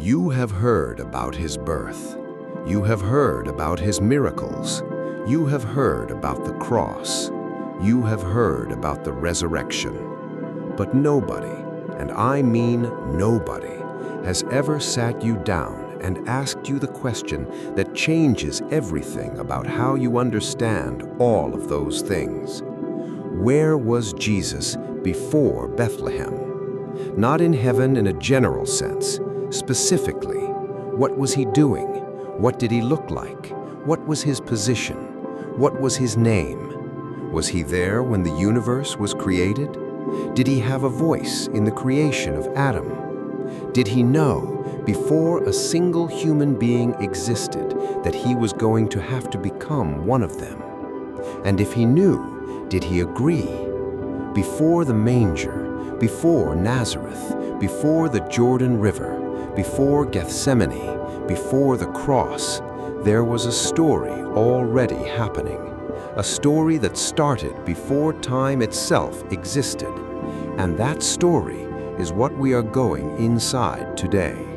You have heard about his birth. You have heard about his miracles. You have heard about the cross. You have heard about the resurrection. But nobody, and I mean nobody, has ever sat you down and asked you the question that changes everything about how you understand all of those things. Where was Jesus before Bethlehem? Not in heaven in a general sense. Specifically, what was he doing? What did he look like? What was his position? What was his name? Was he there when the universe was created? Did he have a voice in the creation of Adam? Did he know, before a single human being existed, that he was going to have to become one of them? And if he knew, did he agree? Before the manger, before Nazareth, before the Jordan River, before Gethsemane, before the cross, there was a story already happening. A story that started before time itself existed. And that story is what we are going inside today.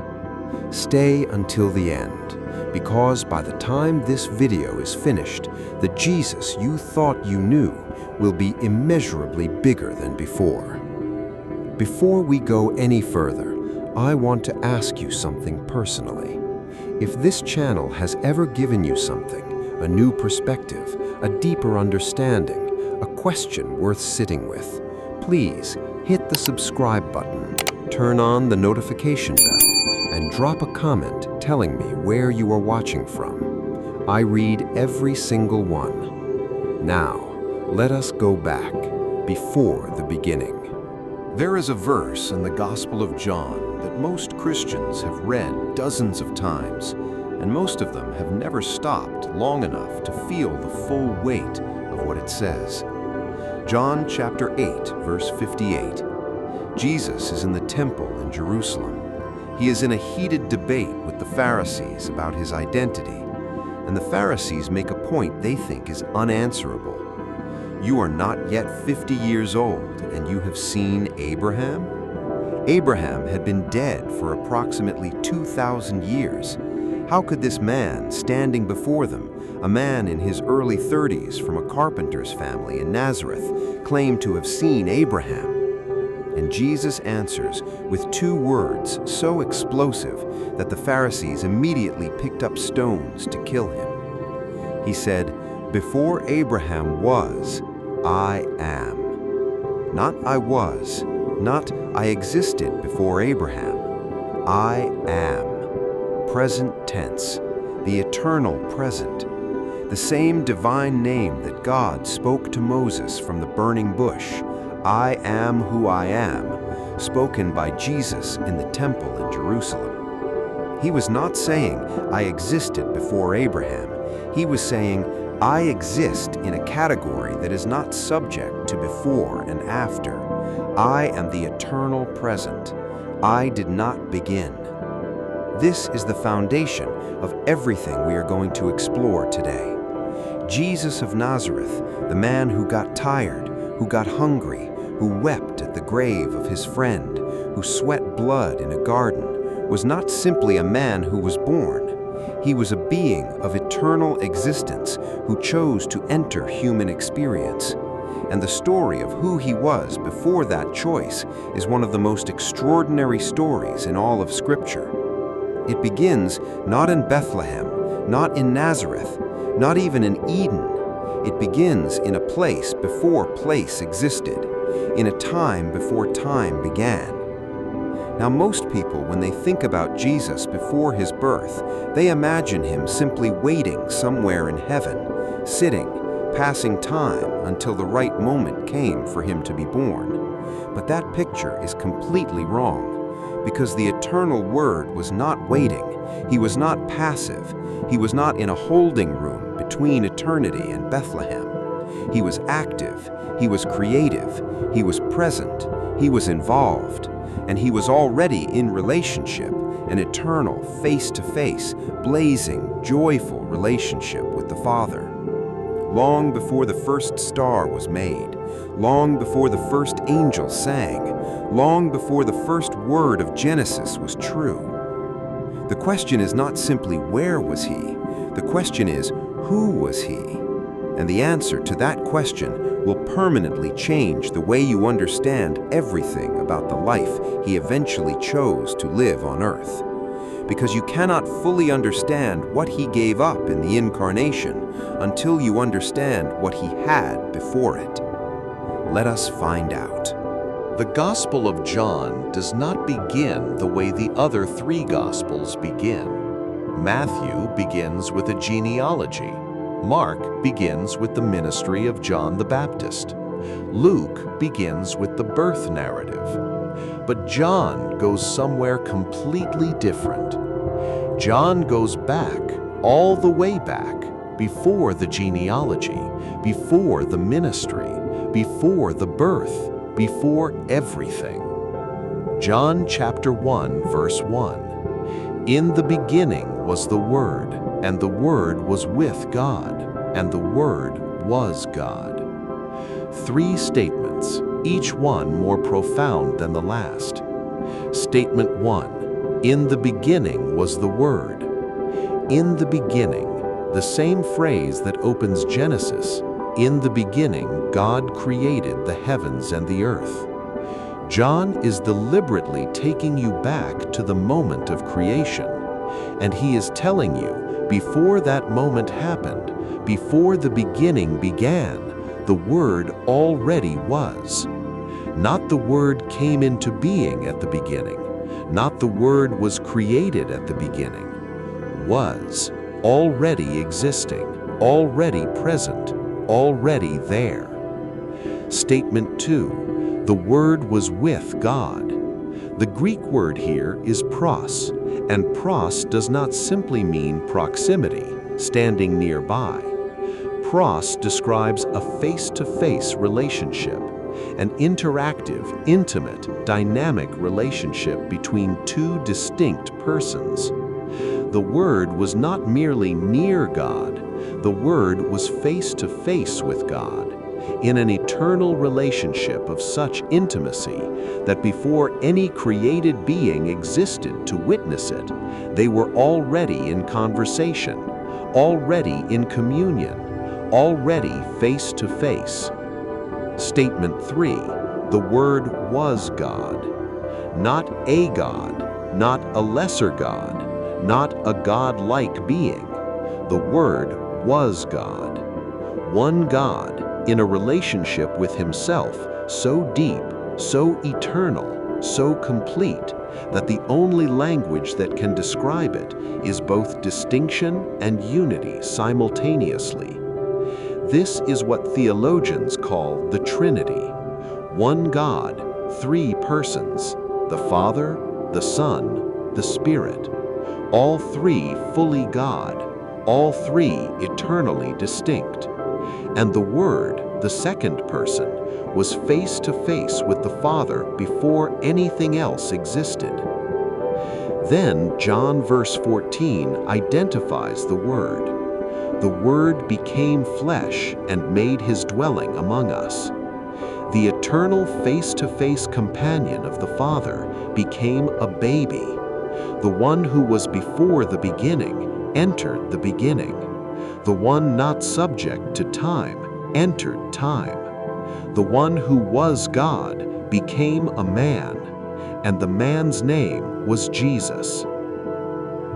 Stay until the end, because by the time this video is finished, the Jesus you thought you knew will be immeasurably bigger than before. Before we go any further, I want to ask you something personally. If this channel has ever given you something, a new perspective, a deeper understanding, a question worth sitting with, please hit the subscribe button, turn on the notification bell, and drop a comment telling me where you are watching from. I read every single one. Now, let us go back, before the beginning. There is a verse in the Gospel of John that most Christians have read dozens of times, and most of them have never stopped long enough to feel the full weight of what it says. John chapter 8, verse 58. Jesus is in the temple in Jerusalem. He is in a heated debate with the Pharisees about his identity, and the Pharisees make a point they think is unanswerable. You are not yet 50 years old, and you have seen Abraham? Abraham had been dead for approximately 2,000 years. How could this man standing before them, a man in his early 30s from a carpenter's family in Nazareth, claim to have seen Abraham? And Jesus answers with two words so explosive that the Pharisees immediately picked up stones to kill him. He said, "Before Abraham was, I am." Not I was, not I existed before Abraham. I am. Present tense, the eternal present. The same divine name that God spoke to Moses from the burning bush, I am who I am, spoken by Jesus in the temple in Jerusalem. He was not saying, I existed before Abraham. He was saying, I exist in a category that is not subject to before and after. I am the eternal present. I did not begin. This is the foundation of everything we are going to explore today. Jesus of Nazareth, the man who got tired, who got hungry, who wept at the grave of his friend, who sweat blood in a garden, was not simply a man who was born. He was a being of eternal existence who chose to enter human experience. And the story of who he was before that choice is one of the most extraordinary stories in all of Scripture. It begins not in Bethlehem, not in Nazareth, not even in Eden. It begins in a place before place existed, in a time before time began. Now, most people, when they think about Jesus before his birth, they imagine him simply waiting somewhere in heaven, sitting, passing time until the right moment came for him to be born. But that picture is completely wrong, because the eternal Word was not waiting. He was not passive. He was not in a holding room between eternity and Bethlehem. He was active. He was creative. He was present. He was involved. And he was already in relationship, an eternal, face-to-face, blazing, joyful relationship with the Father. Long before the first star was made, long before the first angel sang, long before the first word of Genesis was true, The question is not simply where was he? The question is, who was he? And the answer to that question will permanently change the way you understand everything about the life he eventually chose to live on earth. Because you cannot fully understand what he gave up in the incarnation until you understand what he had before it. Let us find out. The Gospel of John does not begin the way the other three Gospels begin. Matthew begins with a genealogy. Mark begins with the ministry of John the Baptist. Luke begins with the birth narrative. But John goes somewhere completely different. John goes back, all the way back, before the genealogy, before the ministry, before the birth, before everything. John chapter 1, verse 1. In the beginning was the Word, and the Word was with God, and the Word was God. Three statements, each one more profound than the last. Statement 1. In the beginning was the Word. In the beginning, the same phrase that opens Genesis. In the beginning, God created the heavens and the earth. John is deliberately taking you back to the moment of creation, and he is telling you, before that moment happened, before the beginning began, the Word already was. Not the Word came into being at the beginning, not the Word was created at the beginning. Was, already existing, already present, already there. Statement 2. The Word was with God. The Greek word here is pros, and pros does not simply mean proximity, standing nearby. Pros describes a face-to-face relationship, an interactive, intimate, dynamic relationship between two distinct persons. The Word was not merely near God, the Word was face-to-face with God, in an eternal relationship of such intimacy that before any created being existed to witness it, they were already in conversation, already in communion, already face-to-face. Statement 3. The Word was God. Not a God, not a lesser God, not a God-like being. The Word was God. One God in a relationship with Himself so deep, so eternal, so complete, that the only language that can describe it is both distinction and unity simultaneously. This is what theologians call the Trinity. One God, three persons, the Father, the Son, the Spirit. All three fully God, all three eternally distinct. And the Word, the second person, was face to face with the Father before anything else existed. Then John verse 14 identifies the Word. The Word became flesh and made His dwelling among us. The eternal face-to-face companion of the Father became a baby. The one who was before the beginning entered the beginning. The one not subject to time entered time. The one who was God became a man, and the man's name was Jesus.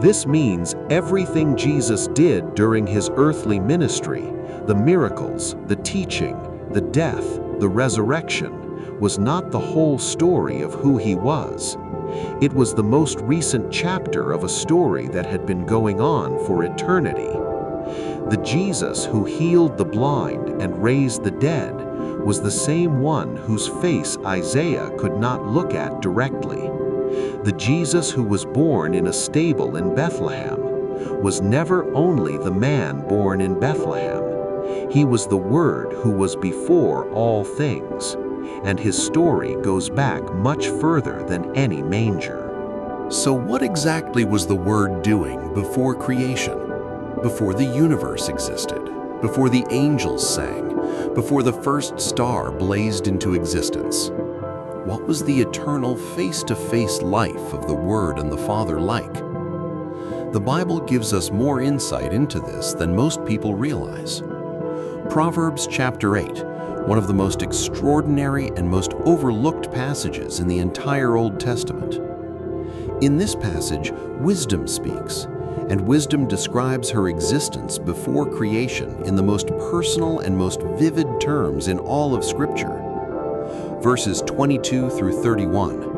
This means everything Jesus did during His earthly ministry, the miracles, the teaching, the death, the resurrection, was not the whole story of who He was. It was the most recent chapter of a story that had been going on for eternity. The Jesus who healed the blind and raised the dead was the same one whose face Isaiah could not look at directly. The Jesus who was born in a stable in Bethlehem was never only the man born in Bethlehem. He was the Word who was before all things, and His story goes back much further than any manger. So what exactly was the Word doing before creation? Before the universe existed? Before the angels sang? Before the first star blazed into existence? What was the eternal face-to-face life of the Word and the Father like? the Bible gives us more insight into this than most people realize. Proverbs chapter 8, one of the most extraordinary and most overlooked passages in the entire Old Testament. In this passage, wisdom speaks, and wisdom describes her existence before creation in the most personal and most vivid terms in all of Scripture. Verses 22 through 31.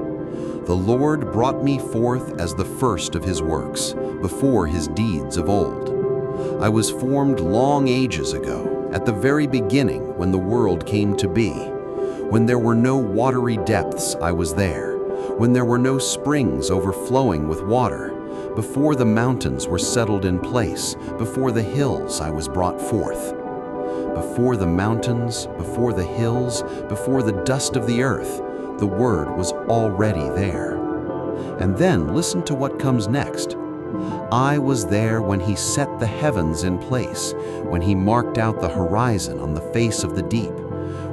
The Lord brought me forth as the first of his works, before his deeds of old. I was formed long ages ago, at the very beginning when the world came to be. When there were no watery depths, I was there. When there were no springs overflowing with water. Before the mountains were settled in place, before the hills I was brought forth. Before the mountains, before the hills, before the dust of the earth, the Word was already there. And then listen to what comes next. I was there when he set the heavens in place, when he marked out the horizon on the face of the deep,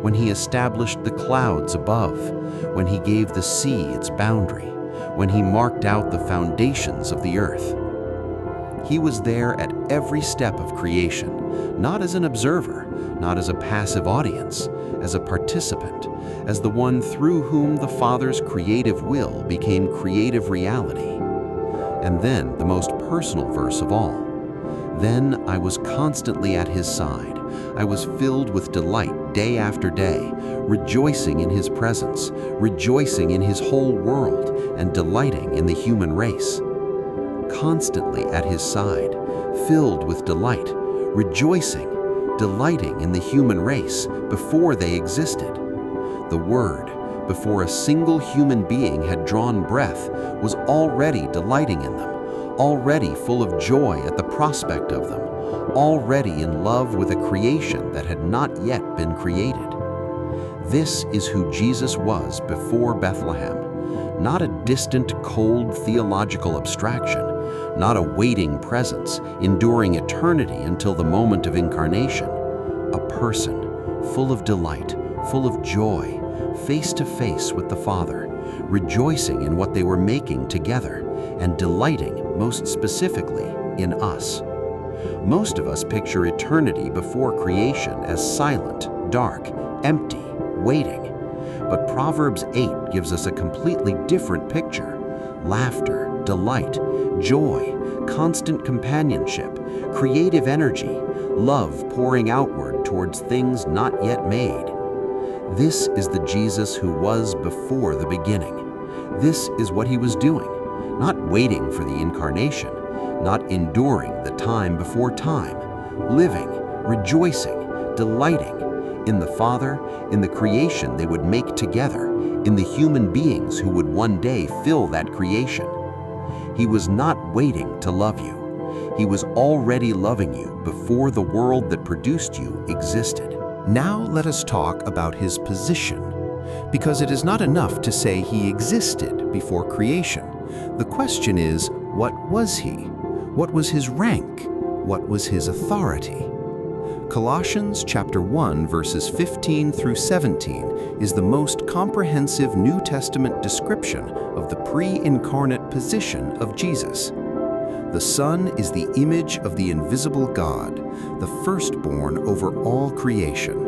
when he established the clouds above, when he gave the sea its boundary, when he marked out the foundations of the earth. He was there at every step of creation, not as an observer, not as a passive audience, as a participant, as the one through whom the Father's creative will became creative reality. And then the most personal verse of all. Then I was constantly at his side. I was filled with delight day after day, rejoicing in his presence, rejoicing in his whole world, and delighting in the human race. Constantly at his side, filled with delight, rejoicing, delighting in the human race before they existed. The Word, before a single human being had drawn breath, was already delighting in them, already full of joy at the prospect of them, already in love with a creation that had not yet been created. This is who Jesus was before Bethlehem, not a distant, cold theological abstraction, not a waiting presence, enduring eternity until the moment of incarnation. A person, full of delight, full of joy, face to face with the Father, rejoicing in what they were making together, and delighting most specifically in us. Most of us picture eternity before creation as silent, dark, empty, waiting. But Proverbs 8 gives us a completely different picture. Laughter, delight, joy, constant companionship, creative energy, love pouring outward towards things not yet made. This is the Jesus who was before the beginning. This is what he was doing, not waiting for the incarnation, not enduring the time before time, living, rejoicing, delighting in the Father, in the creation they would make together, in the human beings who would one day fill that creation. He was not waiting to love you. He was already loving you before the world that produced you existed. Now let us talk about his position, because it is not enough to say he existed before creation. The question is, what was he? What was his rank? What was his authority? Colossians chapter 1 verses 15 through 17 is the most comprehensive New Testament description of the pre-incarnate position of Jesus. The Son is the image of the invisible God, the firstborn over all creation.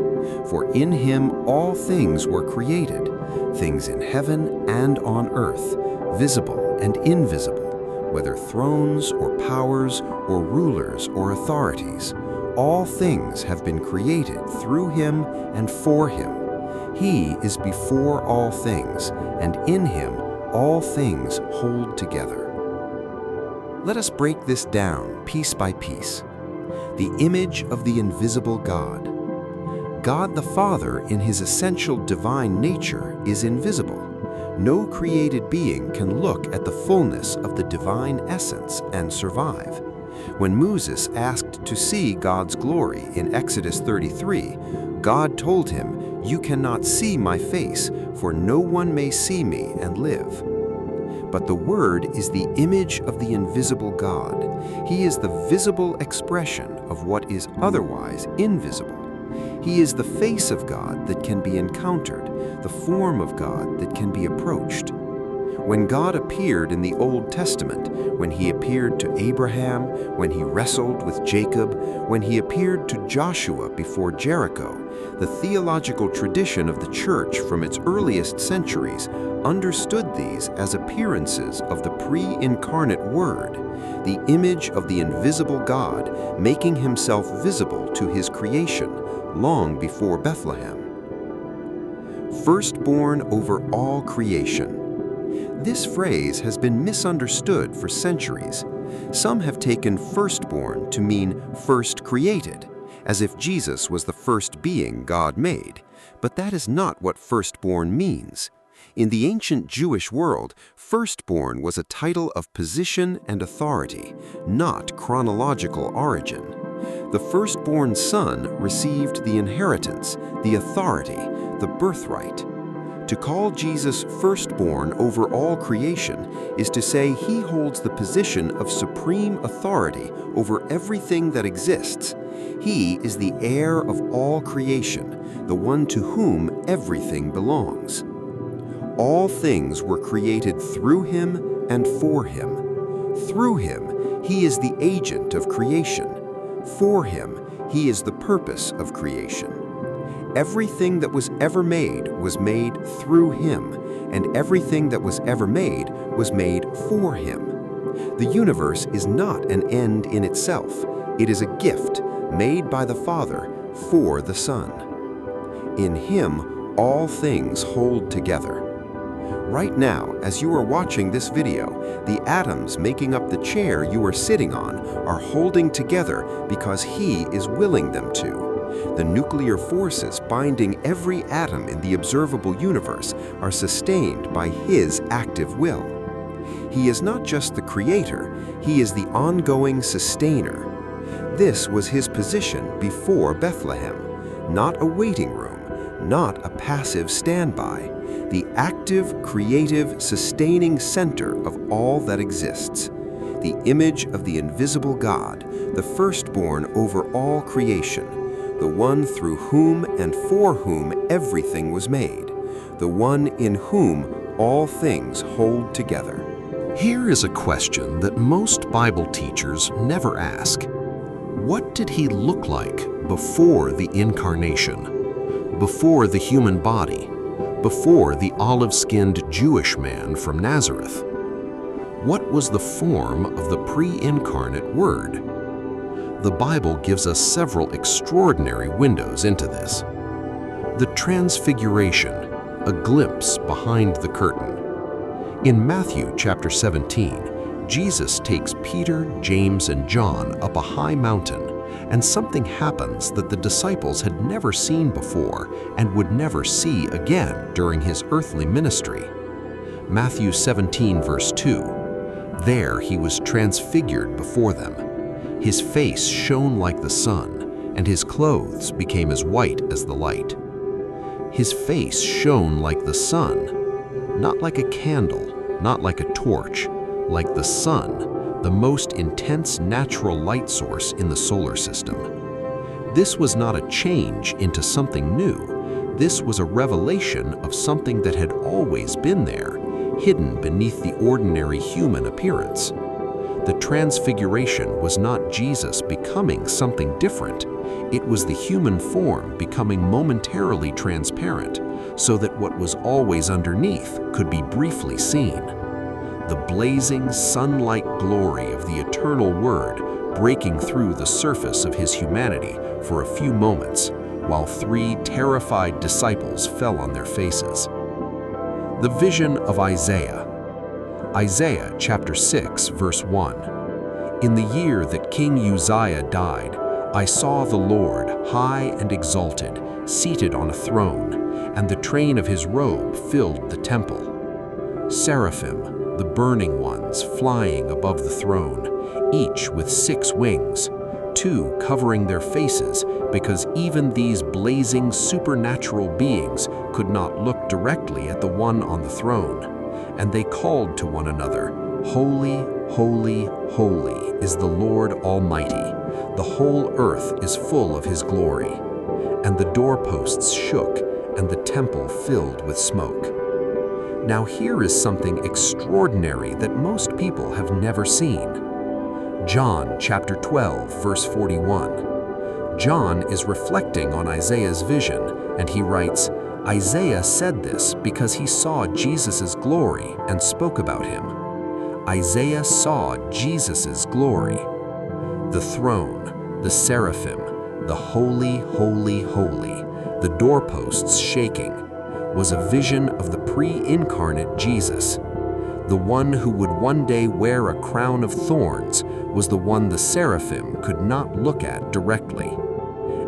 For in him all things were created, things in heaven and on earth, visible and invisible, whether thrones or powers or rulers or authorities. All things have been created through him and for him. He is before all things, and in him all things hold together. Let us break this down piece by piece. The image of the invisible God. God the Father, in his essential divine nature, is invisible. No created being can look at the fullness of the divine essence and survive. When Moses asked to see God's glory in Exodus 33, God told him, "You cannot see my face, for no one may see me and live." But the Word is the image of the invisible God. He is the visible expression of what is otherwise invisible. He is the face of God that can be encountered, the form of God that can be approached. When God appeared in the Old Testament, when he appeared to Abraham, when he wrestled with Jacob, when he appeared to Joshua before Jericho, the theological tradition of the Church from its earliest centuries understood these as appearances of the pre-incarnate Word, the image of the invisible God making himself visible to his creation long before Bethlehem. Firstborn over all creation. This phrase has been misunderstood for centuries. Some have taken firstborn to mean first created, as if Jesus was the first being God made. But that is not what firstborn means. In the ancient Jewish world, firstborn was a title of position and authority, not chronological origin. The firstborn son received the inheritance, the authority, the birthright. To call Jesus firstborn over all creation is to say he holds the position of supreme authority over everything that exists. He is the heir of all creation, the one to whom everything belongs. All things were created through him and for him. Through him, he is the agent of creation. For him, he is the purpose of creation. Everything that was ever made was made through him, and everything that was ever made was made for him. The universe is not an end in itself. It is a gift made by the Father for the Son. In him, all things hold together. Right now, as you are watching this video, the atoms making up the chair you are sitting on are holding together because he is willing them to. The nuclear forces binding every atom in the observable universe are sustained by his active will. He is not just the creator, he is the ongoing sustainer. This was his position before Bethlehem, not a waiting room, not a passive standby, the active, creative, sustaining center of all that exists. The image of the invisible God, the firstborn over all creation, the one through whom and for whom everything was made, the one in whom all things hold together. Here is a question that most Bible teachers never ask. What did he look like before the incarnation, before the human body, before the olive-skinned Jewish man from Nazareth? What was the form of the pre-incarnate Word? The Bible gives us several extraordinary windows into this. The Transfiguration, a glimpse behind the curtain. In Matthew chapter 17, Jesus takes Peter, James, and John up a high mountain, and something happens that the disciples had never seen before and would never see again during his earthly ministry. Matthew 17 verse 2, there he was transfigured before them. His face shone like the sun, and his clothes became as white as the light. His face shone like the sun, not like a candle, not like a torch, like the sun, the most intense natural light source in the solar system. This was not a change into something new. This was a revelation of something that had always been there, hidden beneath the ordinary human appearance. The Transfiguration was not Jesus becoming something different. It was the human form becoming momentarily transparent, so that what was always underneath could be briefly seen. The blazing, sun-like glory of the eternal Word breaking through the surface of his humanity for a few moments, while 3 terrified disciples fell on their faces. The vision of Isaiah. Isaiah chapter 6, verse 1. In the year that King Uzziah died, I saw the Lord high and exalted, seated on a throne, and the train of his robe filled the temple. Seraphim, the burning ones, flying above the throne, each with 6 wings, 2 covering their faces, because even these blazing supernatural beings could not look directly at the one on the throne. And they called to one another, Holy, holy, holy is the Lord Almighty. The whole earth is full of his glory. And the doorposts shook, and the temple filled with smoke. Now here is something extraordinary that most people have never seen. John chapter 12, verse 41. John is reflecting on Isaiah's vision, and he writes, Isaiah said this because he saw Jesus' glory and spoke about him. Isaiah saw Jesus' glory. The throne, the seraphim, the holy, holy, holy, the doorposts shaking, was a vision of the pre-incarnate Jesus. The one who would one day wear a crown of thorns was the one the seraphim could not look at directly.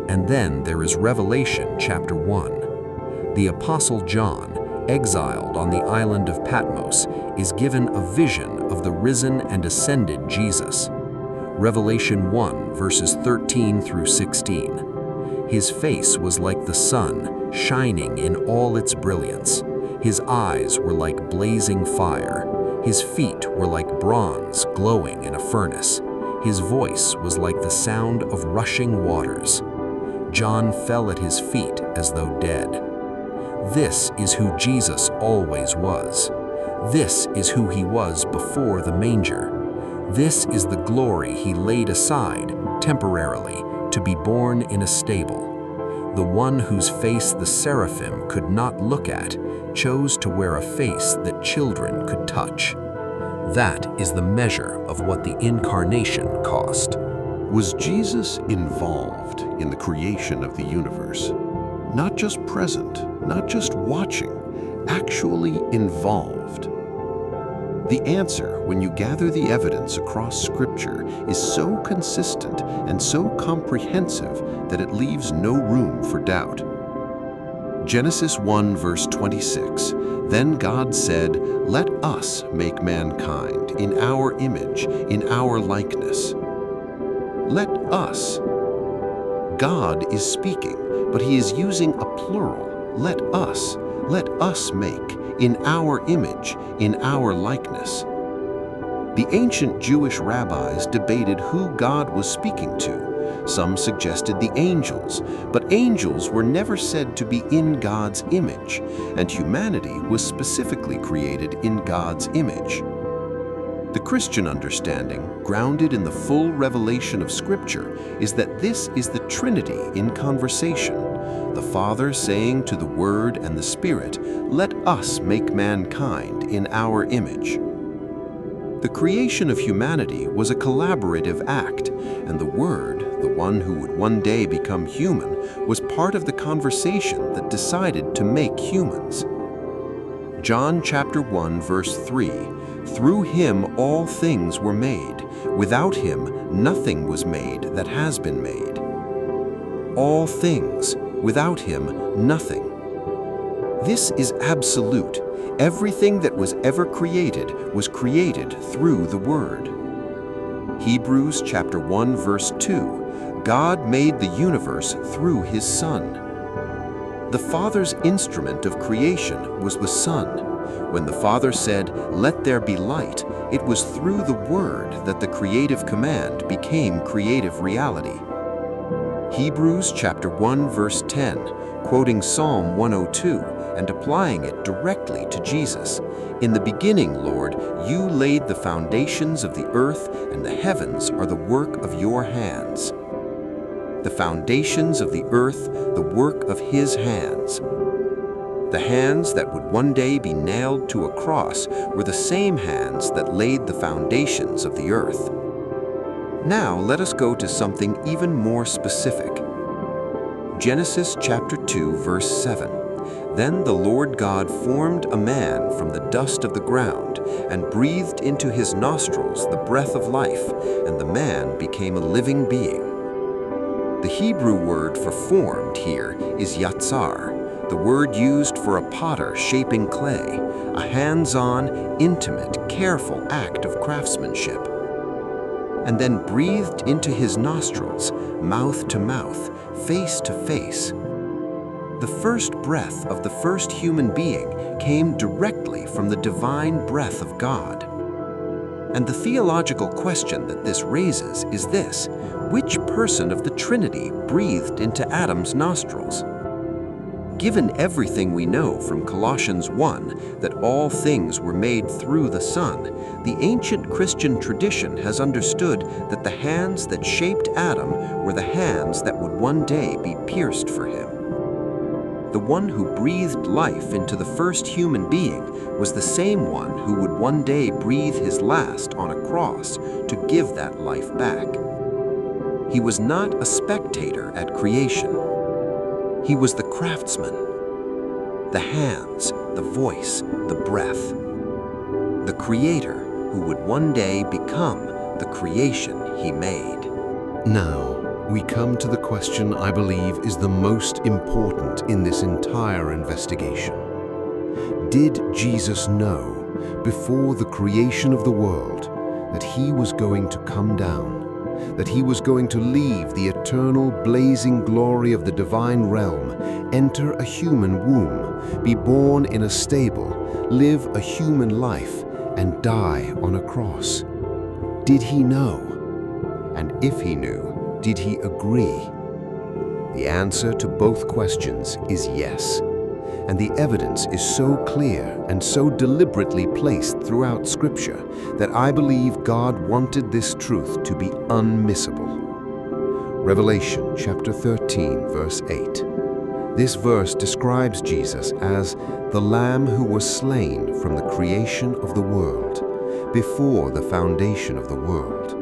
And then there is Revelation chapter 1. The Apostle John, exiled on the island of Patmos, is given a vision of the risen and ascended Jesus. Revelation 1, verses 13 through 16. His face was like the sun, shining in all its brilliance. His eyes were like blazing fire. His feet were like bronze glowing in a furnace. His voice was like the sound of rushing waters. John fell at his feet as though dead. This is who Jesus always was. This is who he was before the manger. This is the glory he laid aside, temporarily, to be born in a stable. The one whose face the seraphim could not look at chose to wear a face that children could touch. That is the measure of what the incarnation cost. Was Jesus involved in the creation of the universe? Not just present, not just watching, actually involved. The answer, when you gather the evidence across Scripture, is so consistent and so comprehensive that it leaves no room for doubt. Genesis 1, verse 26, Then God said, Let us make mankind in our image, in our likeness. Let us. God is speaking, but he is using a plural. Let us make, in our image, in our likeness. The ancient Jewish rabbis debated who God was speaking to. Some suggested the angels, but angels were never said to be in God's image, and humanity was specifically created in God's image. The Christian understanding, grounded in the full revelation of Scripture, is that this is the Trinity in conversation. The Father saying to the Word and the Spirit, Let us make mankind in our image. The creation of humanity was a collaborative act, and the Word, the one who would one day become human, was part of the conversation that decided to make humans. John chapter 1, verse 3, Through him all things were made. Without him nothing was made that has been made. All things. Without him, nothing. This is absolute. Everything that was ever created was created through the Word. Hebrews chapter 1, verse 2, God made the universe through his Son. The Father's instrument of creation was the Son. When the Father said, Let there be light, it was through the Word that the creative command became creative reality. Hebrews chapter 1, verse 10, quoting Psalm 102 and applying it directly to Jesus. In the beginning, Lord, you laid the foundations of the earth, and the heavens are the work of your hands. The foundations of the earth, the work of his hands. The hands that would one day be nailed to a cross were the same hands that laid the foundations of the earth. Now let us go to something even more specific. Genesis chapter 2, verse 7. Then the Lord God formed a man from the dust of the ground and breathed into his nostrils the breath of life, and the man became a living being. The Hebrew word for formed here is yatsar, the word used for a potter shaping clay, a hands-on, intimate, careful act of craftsmanship. And then breathed into his nostrils, mouth to mouth, face to face. The first breath of the first human being came directly from the divine breath of God. And the theological question that this raises is this: which person of the Trinity breathed into Adam's nostrils? Given everything we know from Colossians 1 that all things were made through the Son, the ancient Christian tradition has understood that the hands that shaped Adam were the hands that would one day be pierced for him. The one who breathed life into the first human being was the same one who would one day breathe his last on a cross to give that life back. He was not a spectator at creation. He was the craftsman, the hands, the voice, the breath, the creator who would one day become the creation he made. Now, we come to the question I believe is the most important in this entire investigation. Did Jesus know before the creation of the world that he was going to come down, that he was going to leave the eternal blazing glory of the divine realm, enter a human womb, be born in a stable, live a human life, and die on a cross? Did he know? And if he knew, did he agree? The answer to both questions is yes. And the evidence is so clear and so deliberately placed throughout Scripture that I believe God wanted this truth to be unmissable. Revelation chapter 13, verse 8. This verse describes Jesus as the Lamb who was slain from the creation of the world, before the foundation of the world.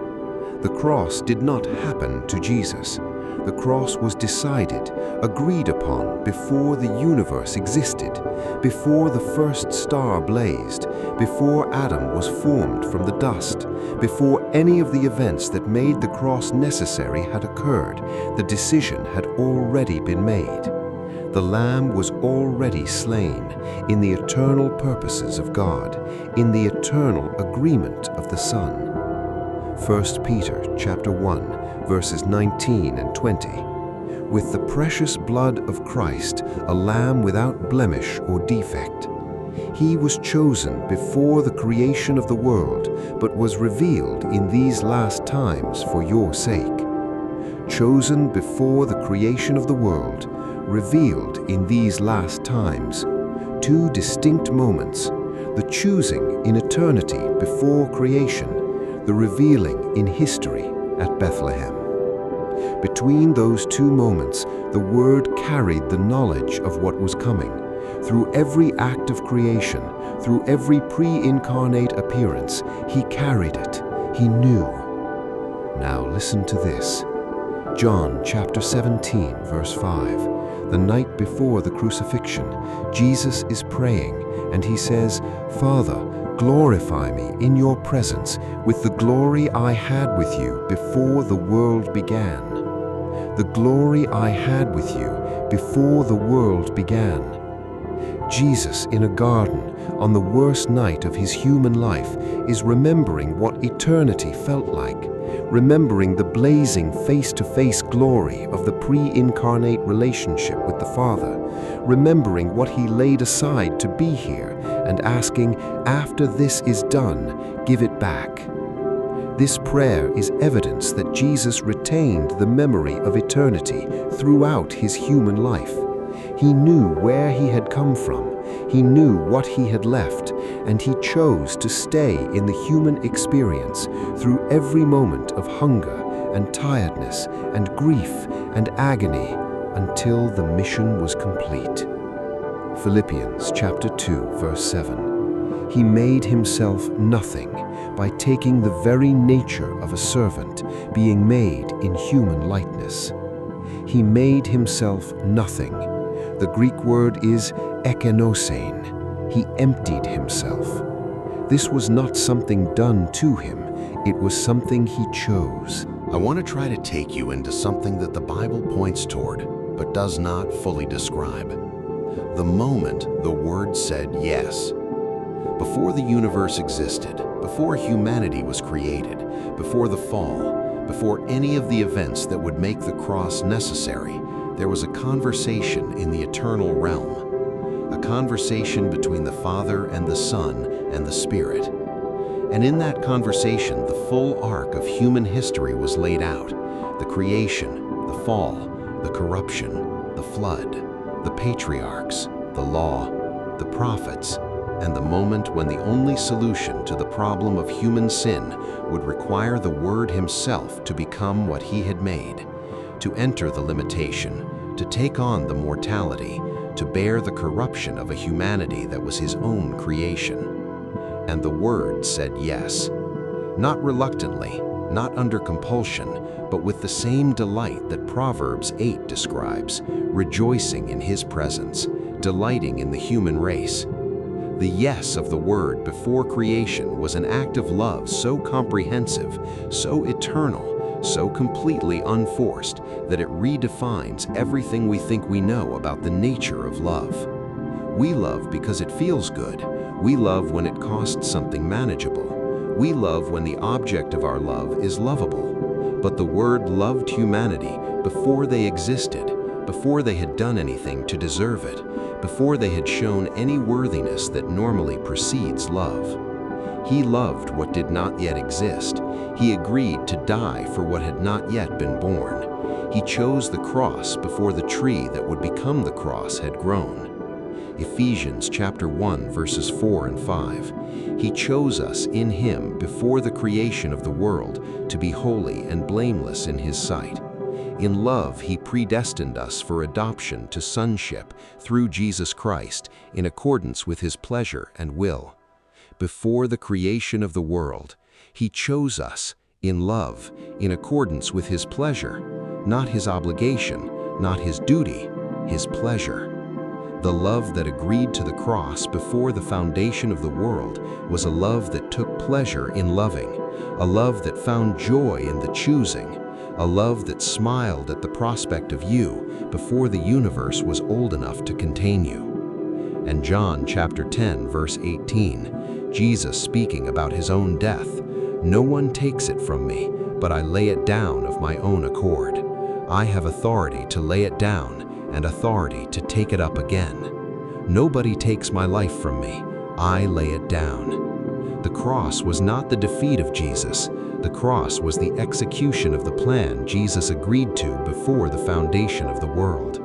The cross did not happen to Jesus. The cross was decided, agreed upon before the universe existed, before the first star blazed, before Adam was formed from the dust, before any of the events that made the cross necessary had occurred. The decision had already been made. The Lamb was already slain in the eternal purposes of God, in the eternal agreement of the Son. 1 Peter chapter 1, verses 19 and 20. With the precious blood of Christ, a lamb without blemish or defect. He was chosen before the creation of the world, but was revealed in these last times for your sake. Chosen before the creation of the world, revealed in these last times. Two distinct moments, the choosing in eternity before creation, the revealing in history at Bethlehem. Between those two moments, the Word carried the knowledge of what was coming. Through every act of creation, through every pre-incarnate appearance, He carried it. He knew. Now listen to this. John chapter 17, verse 5. The night before the crucifixion, Jesus is praying, and He says, "Father, glorify me in your presence with the glory I had with you before the world began." The glory I had with you before the world began. Jesus in a garden on the worst night of his human life is remembering what eternity felt like, remembering the blazing face-to-face glory of the pre-incarnate relationship with the Father, remembering what he laid aside to be here and asking, after this is done, give it back. This prayer is evidence that Jesus retained the memory of eternity throughout his human life. He knew where he had come from, he knew what he had left, and he chose to stay in the human experience through every moment of hunger and tiredness and grief and agony until the mission was complete. Philippians chapter 2, verse 7. He made himself nothing by taking the very nature of a servant, being made in human likeness. He made himself nothing. The Greek word is ekenosein. He emptied himself. This was not something done to him, it was something he chose. I want to try to take you into something that the Bible points toward, but does not fully describe. The moment the Word said yes. Before the universe existed, before humanity was created, before the fall, before any of the events that would make the cross necessary, there was a conversation in the eternal realm, a conversation between the Father and the Son and the Spirit. And in that conversation, the full arc of human history was laid out: the creation, the fall, the corruption, the flood, the patriarchs, the law, the prophets, and the moment when the only solution to the problem of human sin would require the Word Himself to become what He had made, to enter the limitation, to take on the mortality, to bear the corruption of a humanity that was His own creation. And the Word said yes, not reluctantly, not under compulsion, but with the same delight that Proverbs 8 describes, rejoicing in His presence, delighting in the human race. The yes of the Word before creation was an act of love so comprehensive, so eternal, so completely unforced that it redefines everything we think we know about the nature of love. We love because it feels good. We love when it costs something manageable. We love when the object of our love is lovable. But the Word loved humanity before they existed, before they had done anything to deserve it, before they had shown any worthiness that normally precedes love. He loved what did not yet exist. He agreed to die for what had not yet been born. He chose the cross before the tree that would become the cross had grown. Ephesians chapter 1, verses 4 and 5. He chose us in Him before the creation of the world to be holy and blameless in His sight. In love, He predestined us for adoption to sonship through Jesus Christ in accordance with His pleasure and will. Before the creation of the world, He chose us in love in accordance with His pleasure, not His obligation, not His duty, His pleasure. The love that agreed to the cross before the foundation of the world was a love that took pleasure in loving, a love that found joy in the choosing, a love that smiled at the prospect of you before the universe was old enough to contain you. And John chapter 10, verse 18, Jesus speaking about His own death, "No one takes it from me, but I lay it down of my own accord. I have authority to lay it down and authority to take it up again. Nobody takes my life from me, I lay it down." The cross was not the defeat of Jesus. The cross was the execution of the plan Jesus agreed to before the foundation of the world.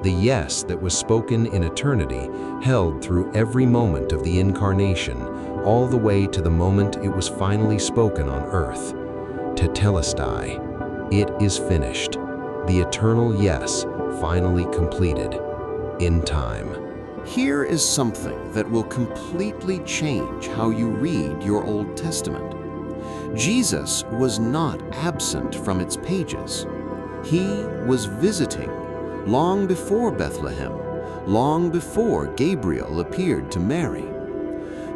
The yes that was spoken in eternity held through every moment of the incarnation, all the way to the moment it was finally spoken on earth. Tetelestai, it is finished. The eternal yes, finally completed, in time. Here is something that will completely change how you read your Old Testament. Jesus was not absent from its pages. He was visiting long before Bethlehem, long before Gabriel appeared to Mary.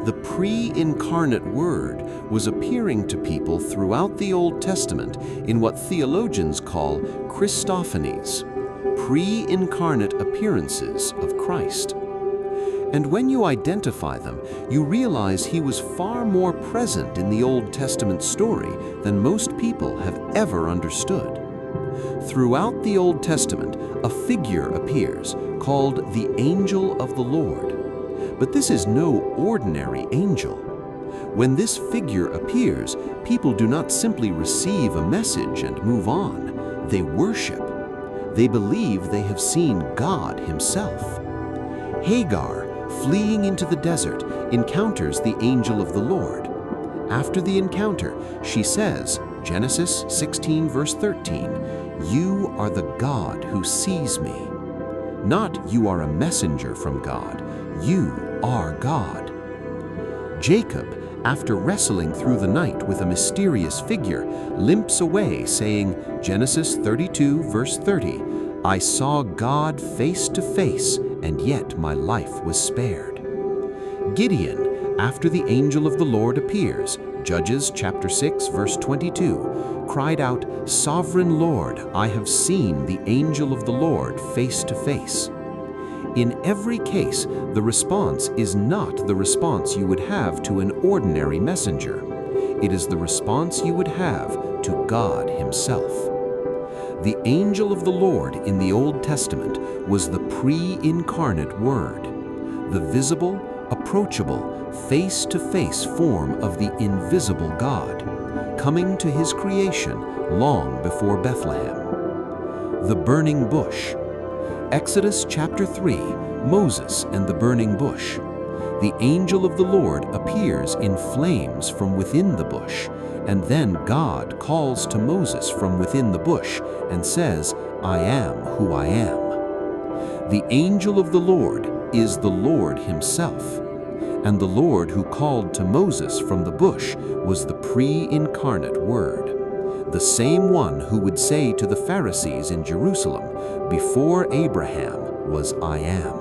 The pre-incarnate Word was appearing to people throughout the Old Testament in what theologians call Christophanies, pre-incarnate appearances of Christ. And when you identify them, you realize He was far more present in the Old Testament story than most people have ever understood. Throughout the Old Testament, a figure appears called the Angel of the Lord. But this is no ordinary angel. When this figure appears, people do not simply receive a message and move on. They worship. They believe they have seen God Himself. Hagar, fleeing into the desert, encounters the angel of the Lord. After the encounter, she says, Genesis 16, verse 13, "You are the God who sees me." Not "you are a messenger from God," "you are God." Jacob, after wrestling through the night with a mysterious figure, limps away saying, Genesis 32, verse 30, "I saw God face to face, and yet my life was spared." Gideon, after the angel of the Lord appears, Judges chapter 6, verse 22, cried out, "Sovereign Lord, I have seen the angel of the Lord face to face." In every case, the response is not the response you would have to an ordinary messenger. It is the response you would have to God Himself. The angel of the Lord in the Old Testament was the pre-incarnate Word, the visible, approachable, face-to-face form of the invisible God, coming to His creation long before Bethlehem. The burning bush. Exodus chapter 3, Moses and the burning bush. The angel of the Lord appears in flames from within the bush, and then God calls to Moses from within the bush and says, "I am who I am." The angel of the Lord is the Lord himself, and the Lord who called to Moses from the bush was the pre-incarnate Word, the same one who would say to the Pharisees in Jerusalem, "Before Abraham was I am."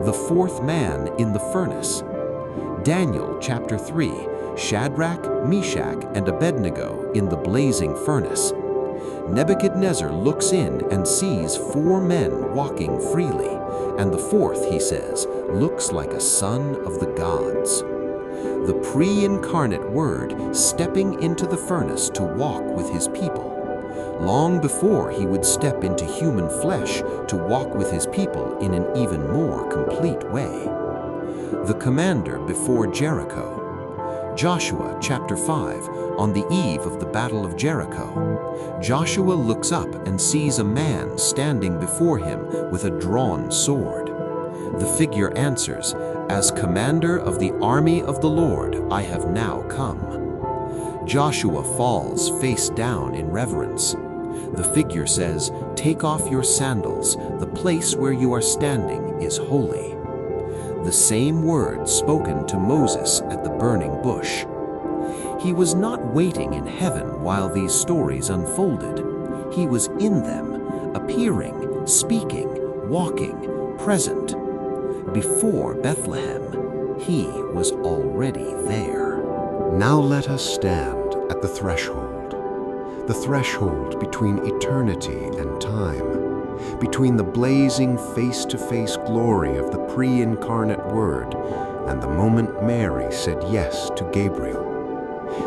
The fourth man in the furnace. Daniel chapter 3, Shadrach, Meshach, and Abednego in the blazing furnace. Nebuchadnezzar looks in and sees 4 men walking freely, and the fourth, he says, looks like a son of the gods. The pre-incarnate Word stepping into the furnace to walk with his people, long before he would step into human flesh to walk with his people in an even more complete way. The commander before Jericho. Joshua chapter 5, on the eve of the Battle of Jericho. Joshua looks up and sees a man standing before him with a drawn sword. The figure answers, "As commander of the army of the Lord, I have now come." Joshua falls face down in reverence. The figure says, "Take off your sandals, the place where you are standing is holy." The same word spoken to Moses at the burning bush. He was not waiting in heaven while these stories unfolded. He was in them, appearing, speaking, walking, present. Before Bethlehem, he was already there. Now let us stand at the threshold between eternity and time, between the blazing face-to-face glory of the pre-incarnate Word and the moment Mary said yes to Gabriel.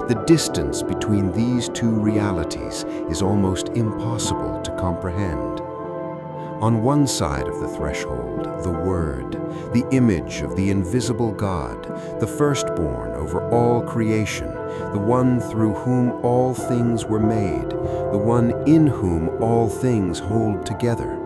The distance between these two realities is almost impossible to comprehend. On one side of the threshold, the Word, the image of the invisible God, the firstborn over all creation, the one through whom all things were made, the one in whom all things hold together,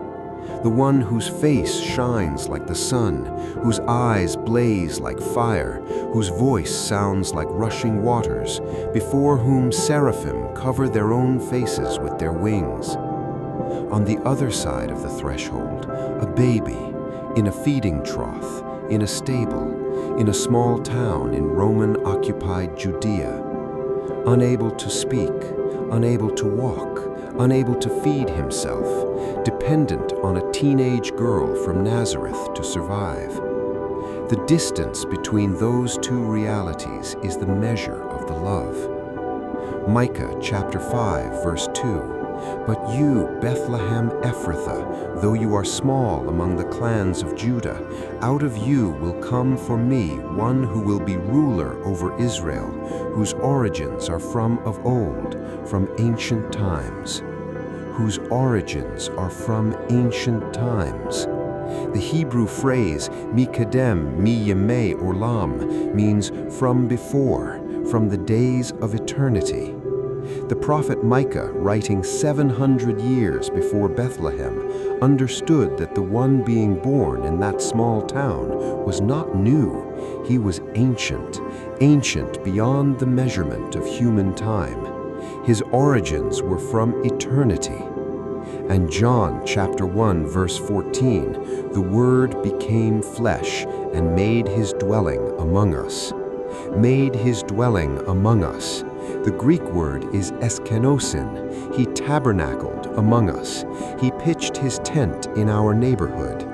the one whose face shines like the sun, whose eyes blaze like fire, whose voice sounds like rushing waters, before whom seraphim cover their own faces with their wings. On the other side of the threshold, a baby, in a feeding trough, in a stable, in a small town in Roman-occupied Judea, unable to speak, unable to walk, unable to feed himself, dependent on a teenage girl from Nazareth to survive. The distance between those two realities is the measure of the love. Micah chapter 5, verse 2. "But you, Bethlehem Ephrathah, though you are small among the clans of Judah, out of you will come for me one who will be ruler over Israel, whose origins are from of old, from ancient times." Whose origins are from ancient times. The Hebrew phrase Mikadem, Miyamei Olam means from before, from the days of eternity. The prophet Micah, writing 700 years before Bethlehem, understood that the one being born in that small town was not new. He was ancient, ancient beyond the measurement of human time. His origins were from eternity. And John chapter 1 verse 14, "The Word became flesh and made his dwelling among us." Made his dwelling among us. The Greek word is eskenosin. He tabernacled among us. He pitched his tent in our neighborhood.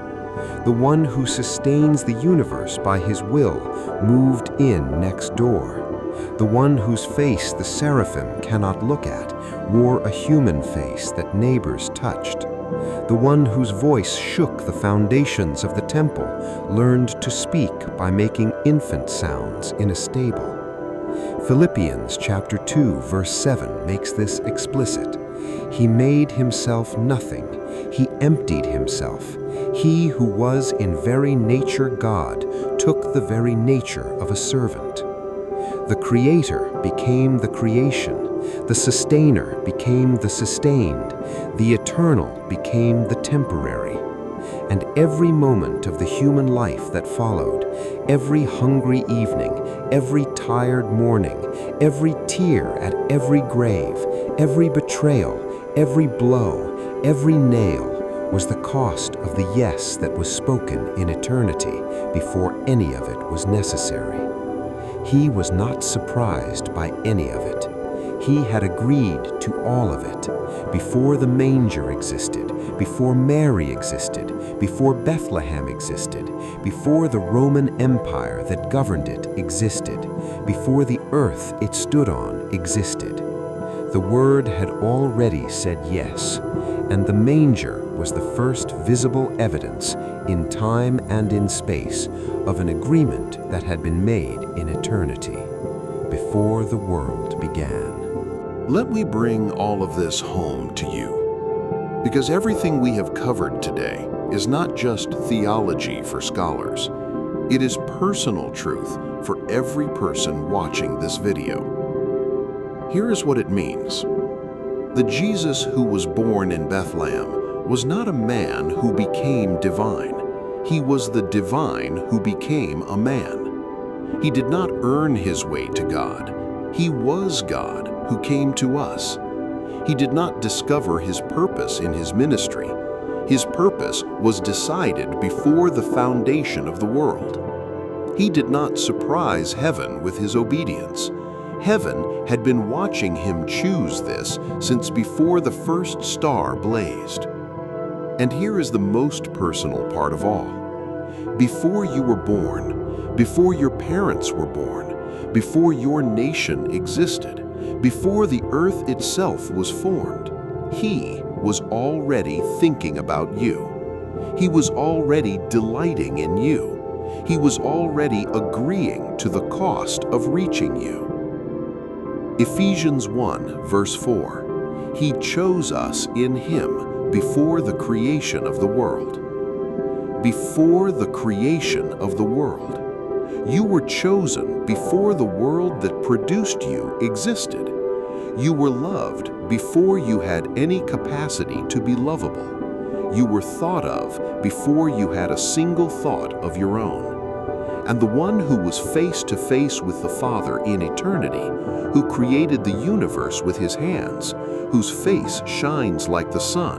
The one who sustains the universe by his will moved in next door. The one whose face the seraphim cannot look at wore a human face that neighbors touched. The one whose voice shook the foundations of the temple learned to speak by making infant sounds in a stable. Philippians chapter 2 verse 7 makes this explicit. He made himself nothing. He emptied himself. He who was in very nature God took the very nature of a servant. The Creator became the creation, The sustainer became the sustained, the eternal became the temporary. And every moment of the human life that followed, every hungry evening, every tired morning, every tear at every grave, every betrayal, every blow, every nail, was the cost of the yes that was spoken in eternity before any of it was necessary. He was not surprised by any of it. He had agreed to all of it. Before the manger existed, before Mary existed, before Bethlehem existed, before the Roman Empire that governed it existed, before the earth it stood on existed. The Word had already said yes, and the manger was the first visible evidence in time and in space of an agreement that had been made in eternity, before the world began. Let me bring all of this home to you, because everything we have covered today is not just theology for scholars. It is personal truth for every person watching this video. Here is what it means. The Jesus who was born in Bethlehem was not a man who became divine. He was the divine who became a man. He did not earn his way to God. He was God who came to us. He did not discover his purpose in his ministry. His purpose was decided before the foundation of the world. He did not surprise heaven with his obedience. Heaven had been watching him choose this since before the first star blazed. And here is the most personal part of all. Before you were born, before your parents were born, before your nation existed, before the earth itself was formed, he was already thinking about you. He was already delighting in you. He was already agreeing to the cost of reaching you. Ephesians 1, verse 4, He chose us in Him before the creation of the world. Before the creation of the world. You were chosen before the world that produced you existed. You were loved before you had any capacity to be lovable. You were thought of before you had a single thought of your own. And the one who was face to face with the Father in eternity, who created the universe with His hands, whose face shines like the sun,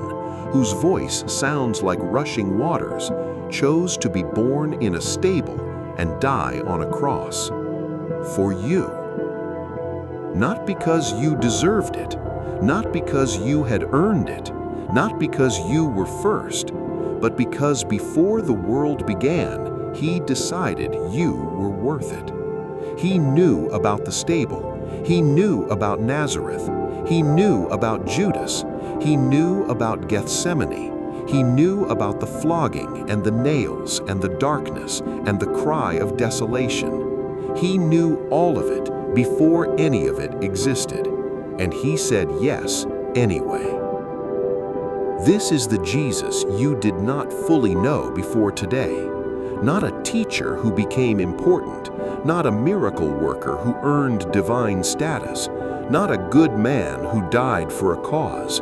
whose voice sounds like rushing waters, chose to be born in a stable and die on a cross. For you. Not because you deserved it, not because you had earned it, not because you were first, but because before the world began, He decided you were worth it. He knew about the stable. He knew about Nazareth. He knew about Judas. He knew about Gethsemane. He knew about the flogging and the nails and the darkness and the cry of desolation. He knew all of it before any of it existed, and He said yes anyway. This is the Jesus you did not fully know before today. Not a teacher who became important, not a miracle worker who earned divine status, not a good man who died for a cause.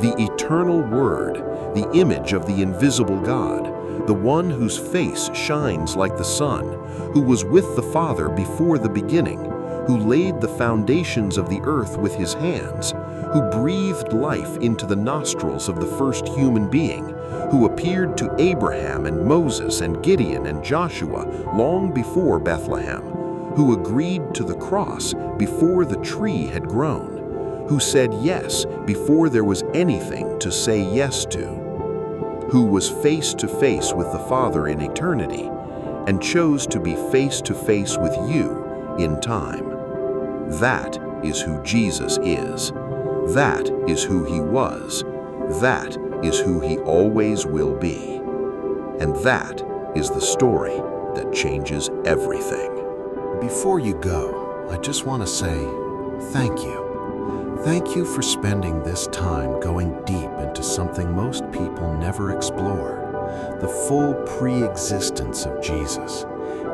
The eternal Word, the image of the invisible God, the one whose face shines like the sun, who was with the Father before the beginning, who laid the foundations of the earth with His hands, who breathed life into the nostrils of the first human being, who appeared to Abraham and Moses and Gideon and Joshua long before Bethlehem, who agreed to the cross before the tree had grown, who said yes before there was anything to say yes to, who was face to face with the Father in eternity and chose to be face to face with you in time. That is who Jesus is. That is who He was. That is who He always will be. And that is the story that changes everything. Before you go, I just want to say thank you. Thank you for spending this time going deep into something most people never explore, the full pre-existence of Jesus,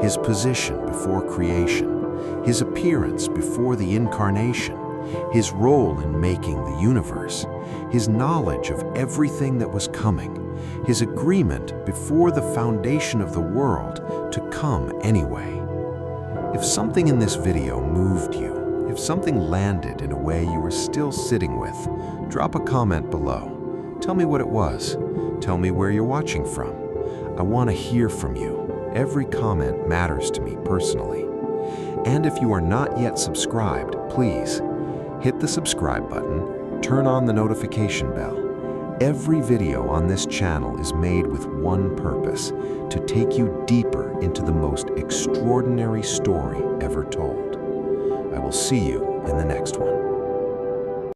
His position before creation, His appearance before the incarnation, his role in making the universe, his knowledge of everything that was coming, his agreement before the foundation of the world to come anyway. If something in this video moved you, if something landed in a way you were still sitting with, drop a comment below. Tell me what it was. Tell me where you're watching from. I want to hear from you. Every comment matters to me personally. And if you are not yet subscribed, please hit the subscribe button, turn on the notification bell. Every video on this channel is made with one purpose: to take you deeper into the most extraordinary story ever told. I will see you in the next one.